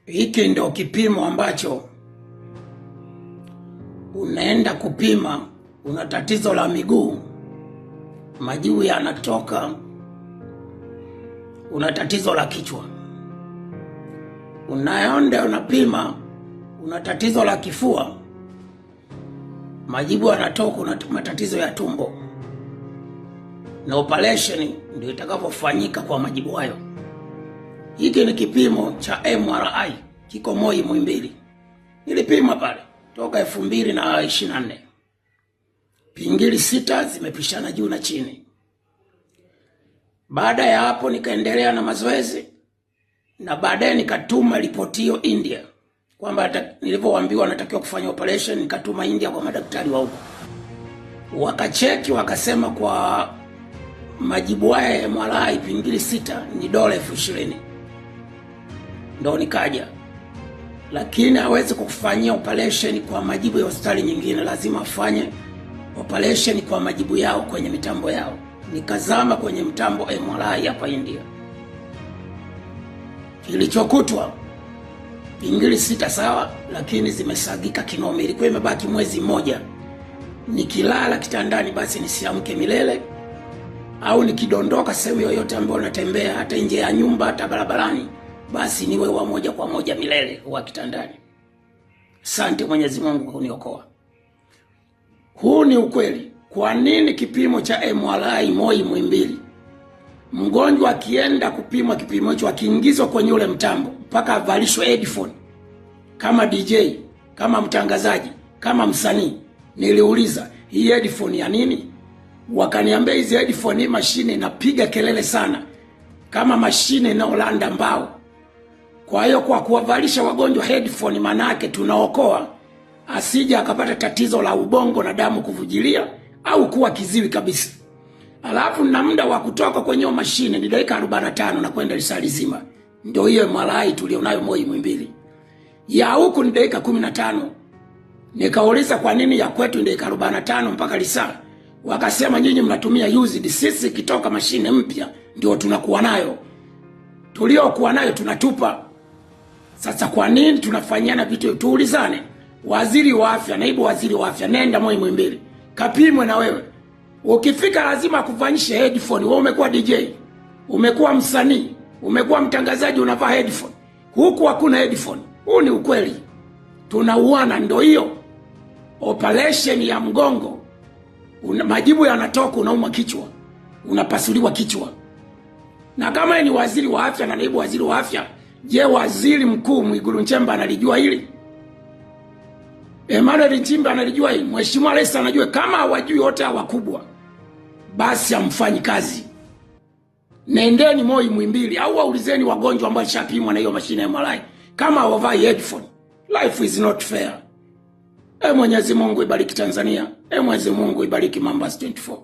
Hiki ndio kipimo ambacho unaenda kupima, una tatizo la miguu, majibu yanatoka, una tatizo la kichwa. Unaenda unapima, una tatizo la kifua, majibu yanatoka, una matatizo ya tumbo. Na operation ndio itakapofanyika kwa majibu hayo. Hiki ni kipimo cha MRI, kiko Moi Muhimbili. Nilipima pale toka 2024. Pingili 6 zimepishana juu na chini. Baada ya hapo nikaendelea na mazoezi na baadaye nikatuma ripoti hiyo India, kwamba nilivyoambiwa natakiwa kufanya operation, nikatuma India kwa madaktari wa huko. Wakacheki wakasema kwa majibu haya ya MRI pingili 6 ni $20,000. Ndo nikaja. Lakini hawezi kukufanyia operation kwa majibu ya hospitali nyingine, lazima afanye operation kwa majibu yao kwenye mitambo yao. Nikazama kwenye mtambo MRI hapa India. Kilichokutwa pingili 6 sawa, lakini zimesagika kinome. Ilikuwa imebaki mwezi mmoja. Nikilala kitandani basi nisiamke milele, au nikidondoka sehemu yoyote ambayo natembea, hata nje ya nyumba, hata barabarani, basi niwe wa moja kwa moja milele wa kitandani. Asante Mwenyezi Mungu kuniokoa. Huu ni ukweli. Kwa nini kipimo cha MRI Moi Muhimbili, mgonjwa akienda kupimwa kipimo hicho, akiingizwa kwenye ule mtambo mpaka avalishwe headphone kama DJ, kama mtangazaji, kama msanii? Niliuliza hii headphone ya nini? Wakaniambia hizi headphone, hii mashine inapiga kelele sana kama mashine inaolanda mbao. Kwa hiyo kwa kuwavalisha wagonjwa headphone, maana yake tunaokoa asija akapata tatizo la ubongo na damu kuvujilia au kuwa kiziwi kabisa. Alafu na muda wa kutoka kwenye mashine ni dakika 45 na kwenda risali zima. Ndio hiyo MRI tulionayo Moi Muhimbili. Ya huku ni dakika 15. Nikauliza kwa nini ya kwetu ni dakika 45 mpaka risali? Wakasema nyinyi mnatumia used, sisi kitoka mashine mpya ndio tunakuwa nayo. Tuliokuwa nayo tunatupa. Sasa kwa nini tunafanyana vitu? Tuulizane. Waziri wa Afya, naibu waziri wa Afya, nenda Moi Muhimbili kapimwe na wewe. Ukifika lazima akufanyishe headphone. Wewe umekuwa DJ, umekuwa msanii, umekuwa mtangazaji, unavaa headphone. Huku hakuna headphone. Huu ni ukweli. Tunauana. Ndio hiyo operation ya mgongo. Majibu yanatoka, unauma kichwa, unapasuliwa kichwa. Na kama ni waziri wa Afya na naibu waziri wa Afya, je, waziri mkuu Mwigulu Nchemba analijua hili? Emmanuel Nchimba analijua hili? Mheshimiwa Rais anajua? Kama hawajui wote wakubwa, basi amfanyi kazi. Nendeni Moi Muhimbili au waulizeni wagonjwa ambao shapimwa na hiyo mashine ya MRI kama hawavai headphone. Life is not fair. Mwenyezi Mungu ibariki Tanzania. Mwenyezi Mungu ibariki Mambas 24.